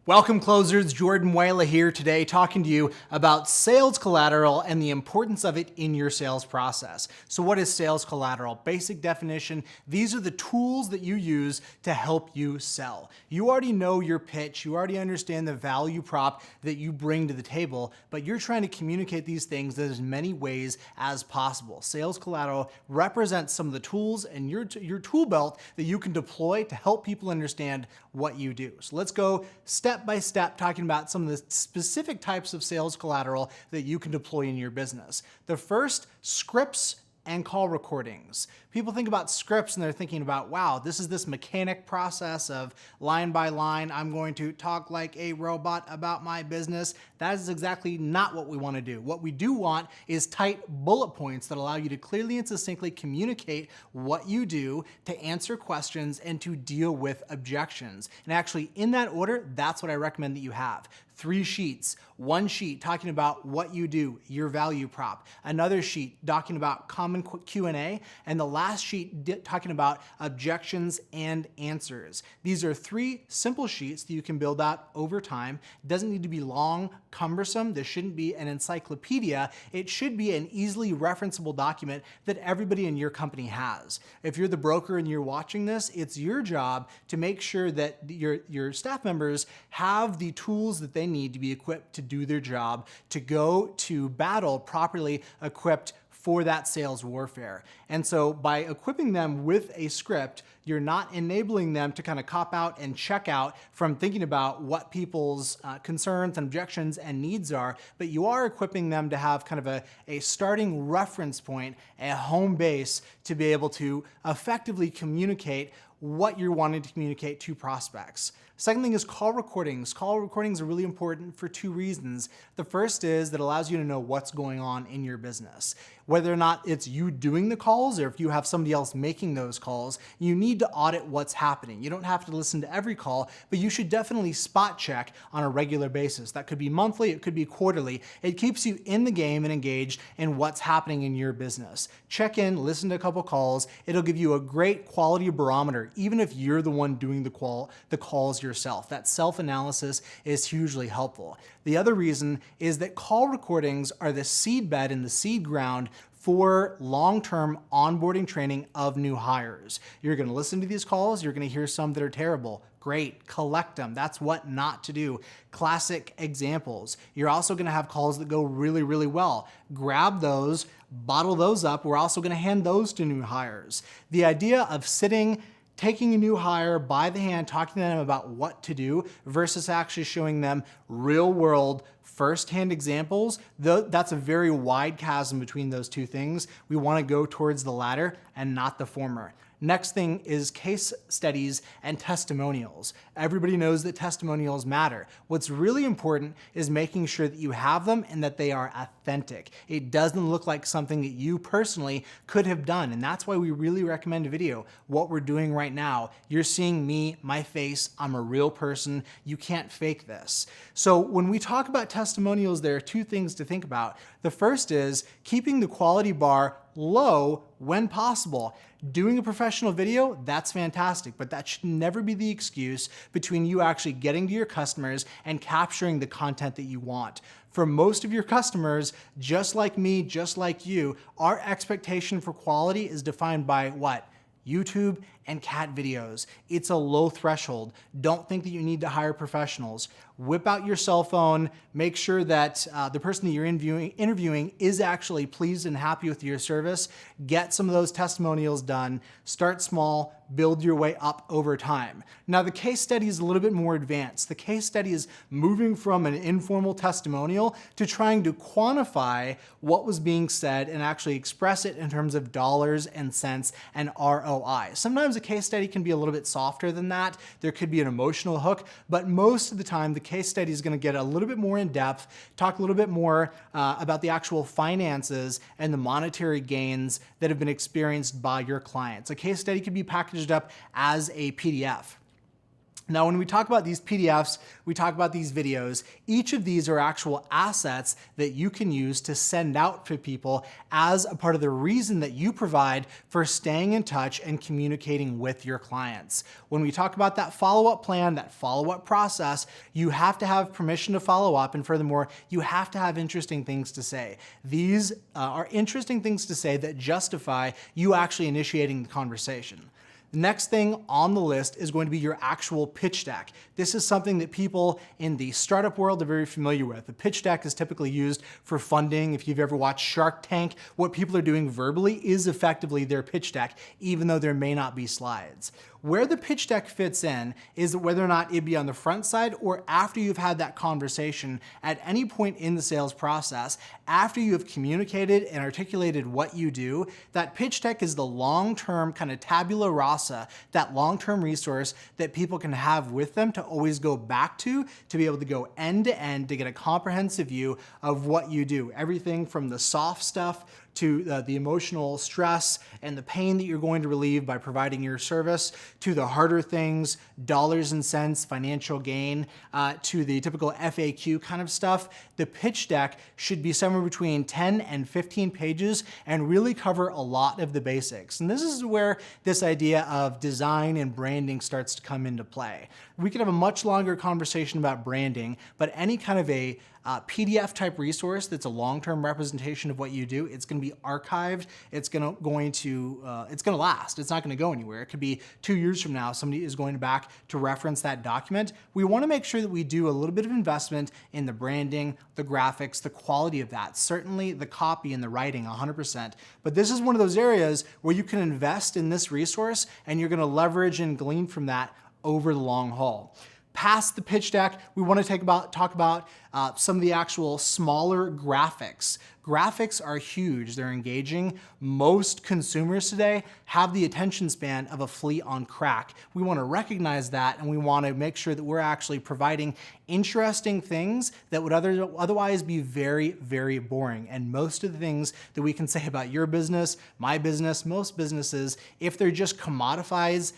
Welcome closers, Jordan Muela here today talking to you about sales collateral and the importance of it in your sales process. So what is sales collateral? Basic definition, these are the tools that you use to help you sell. You already know your pitch, you already understand the value prop that you bring to the table, but you're trying to communicate these things in as many ways as possible. Sales collateral represents some of the tools in your tool belt that you can deploy to help people understand what you do. So let's go step by step talking about some of the specific types of sales collateral that you can deploy in your business. The first, scripts and call recordings. People think about scripts and they're thinking about, wow, this is this mechanic process of line by line, I'm going to talk like a robot about my business. That is exactly not what we want to do. What we do want is tight bullet points that allow you to clearly and succinctly communicate what you do, to answer questions, and to deal with objections. And actually, in that order, that's what I recommend that you have. 3 sheets, 1 sheet talking about what you do, your value prop, another sheet talking about common Q&A, and the last sheet talking about objections and answers. These are 3 simple sheets that you can build out over time. It doesn't need to be long, cumbersome. This shouldn't be an encyclopedia. It should be an easily referenceable document that everybody in your company has. If you're the broker and you're watching this, it's your job to make sure that your staff members have the tools that they need to be equipped to do their job, to go to battle properly equipped for that sales warfare. And so by equipping them with a script, you're not enabling them to kind of cop out and check out from thinking about what people's concerns and objections and needs are, but you are equipping them to have kind of a starting reference point, a home base to be able to effectively communicate what you're wanting to communicate to prospects. Second thing is call recordings. Call recordings are really important for 2 reasons. The first is that it allows you to know what's going on in your business. Whether or not it's you doing the calls or if you have somebody else making those calls, you need to audit what's happening. You don't have to listen to every call, but you should definitely spot check on a regular basis. That could be monthly, it could be quarterly. It keeps you in the game and engaged in what's happening in your business. Check in, listen to a couple calls. It'll give you a great quality barometer, even if you're the one doing the calls yourself. That self-analysis is hugely helpful. The other reason is that call recordings are the seed bed and the seed ground for long-term onboarding training of new hires. You're going to listen to these calls. You're going to hear some that are terrible. Great, collect them. That's what not to do. Classic examples. You're also going to have calls that go really, really well. Grab those, bottle those up. We're also going to hand those to new hires. The idea of taking a new hire by the hand, talking to them about what to do versus actually showing them real world first-hand examples, that's a very wide chasm between those 2 things. We want to go towards the latter and not the former. Next thing is case studies and testimonials. Everybody knows that testimonials matter. What's really important is making sure that you have them and that they are authentic. It doesn't look like something that you personally could have done, and that's why we really recommend video. What we're doing right now, you're seeing me, my face, I'm a real person. You can't fake this. So when we talk about testimonials, there are 2 things to think about. The first is keeping the quality bar low when possible. Doing a professional video, that's fantastic, but that should never be the excuse between you actually getting to your customers and capturing the content that you want. For most of your customers, just like me, just like you, our expectation for quality is defined by what? YouTube and cat videos. It's a low threshold. Don't think that you need to hire professionals. Whip out your cell phone, make sure that the person that you're interviewing is actually pleased and happy with your service. Get some of those testimonials done. Start small, build your way up over time. Now the case study is a little bit more advanced. The case study is moving from an informal testimonial to trying to quantify what was being said and actually express it in terms of dollars and cents and ROI. Sometimes a case study can be a little bit softer than that. There could be an emotional hook, but most of the time the case study is going to get a little bit more in depth, talk a little bit more about the actual finances and the monetary gains that have been experienced by your clients. A case study could be packaged up as a PDF. Now, when we talk about these PDFs, we talk about these videos, each of these are actual assets that you can use to send out to people as a part of the reason that you provide for staying in touch and communicating with your clients. When we talk about that follow-up plan, that follow-up process, you have to have permission to follow up, and furthermore, you have to have interesting things to say. These are interesting things to say that justify you actually initiating the conversation. The next thing on the list is going to be your actual pitch deck. This is something that people in the startup world are very familiar with. The pitch deck is typically used for funding. If you've ever watched Shark Tank, what people are doing verbally is effectively their pitch deck, even though there may not be slides. Where the pitch deck fits in is whether or not it be on the front side or after you've had that conversation at any point in the sales process, after you have communicated and articulated what you do. That pitch deck is the long-term kind of tabula rasa, that long-term resource that people can have with them to always go back to be able to go end to end to get a comprehensive view of what you do. Everything from the soft stuff to the emotional stress and the pain that you're going to relieve by providing your service, to the harder things, dollars and cents, financial gain, to the typical FAQ kind of stuff. The pitch deck should be somewhere between 10 and 15 pages and really cover a lot of the basics. And this is where this idea of design and branding starts to come into play. We could have a much longer conversation about branding, but any kind of a PDF type resource that's a long-term representation of what you do, it's going to be archived. It's going to last. It's not going to go anywhere. It could be 2 years from now, somebody is going back to reference that document. We want to make sure that we do a little bit of investment in the branding, the graphics, the quality of that. Certainly the copy and the writing, 100%. But this is one of those areas where you can invest in this resource and you're going to leverage and glean from that over the long haul. Past the pitch deck, we want to talk about some of the actual smaller graphics. Graphics are huge. They're engaging. Most consumers today have the attention span of a flea on crack. We want to recognize that, and we want to make sure that we're actually providing interesting things that would otherwise be very, very boring. And most of the things that we can say about your business, my business, most businesses, if they're just commodified,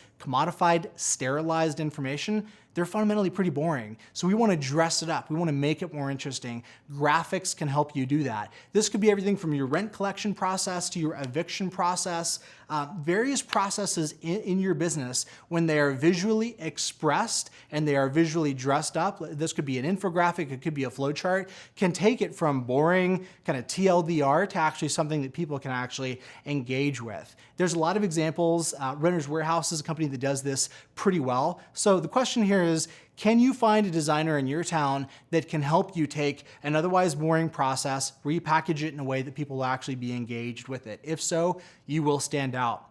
sterilized information, they're fundamentally pretty boring. So we want to dress it up. We want to make it more interesting. Graphics can help you do that. This could be everything from your rent collection process to your eviction process, various processes in your business. When they are visually expressed and they are visually dressed up, this could be an infographic, it could be a flowchart, can take it from boring kind of TLDR to actually something that people can actually engage with. There's a lot of examples. Renter's Warehouse is a company that does this pretty well. So the question here is, can you find a designer in your town that can help you take an otherwise boring process, repackage it in a way that people will actually be engaged with it? If so, you will stand out.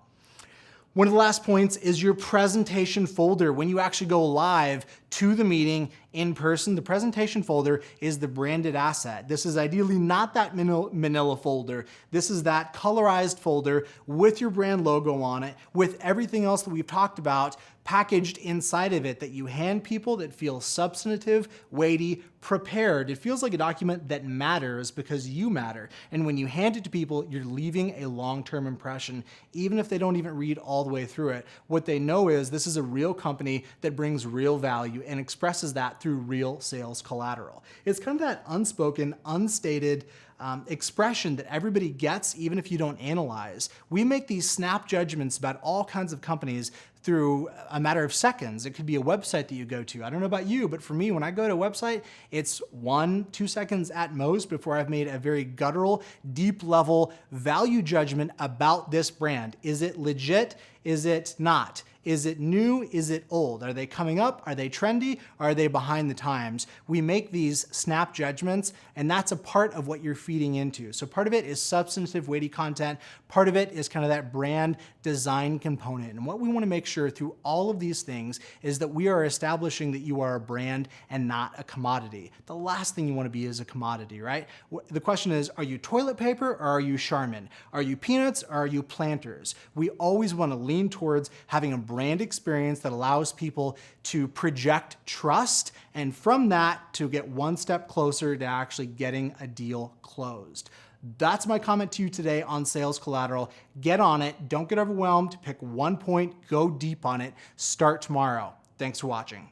One of the last points is your presentation folder. When you actually go live to the meeting in person, the presentation folder is the branded asset. This is ideally not that manila folder. This is that colorized folder with your brand logo on it, with everything else that we've talked about packaged inside of it that you hand people that feels substantive, weighty, prepared. It feels like a document that matters because you matter. And when you hand it to people, you're leaving a long-term impression, even if they don't even read all the way through it. What they know is this is a real company that brings real value and expresses that through real sales collateral. It's kind of that unspoken, unstated expression that everybody gets even if you don't analyze. We make these snap judgments about all kinds of companies through a matter of seconds. It could be a website that you go to. I don't know about you, but for me, when I go to a website, it's 1-2 seconds at most before I've made a very guttural, deep level value judgment about this brand. Is it legit? Is it not? Is it new? Is it old? Are they coming up? Are they trendy? Or are they behind the times? We make these snap judgments, and that's a part of what you're feeding into. So part of it is substantive, weighty content. Part of it is kind of that brand design component. And what we want to make sure through all of these things is that we are establishing that you are a brand and not a commodity. The last thing you want to be is a commodity, right? The question is, are you toilet paper or are you Charmin? Are you peanuts or are you Planters? We always want to lean towards having a brand experience that allows people to project trust, and from that to get one step closer to actually getting a deal closed. That's my comment to you today on sales collateral. Get on it. Don't get overwhelmed. Pick one point, go deep on it. Start tomorrow. Thanks for watching.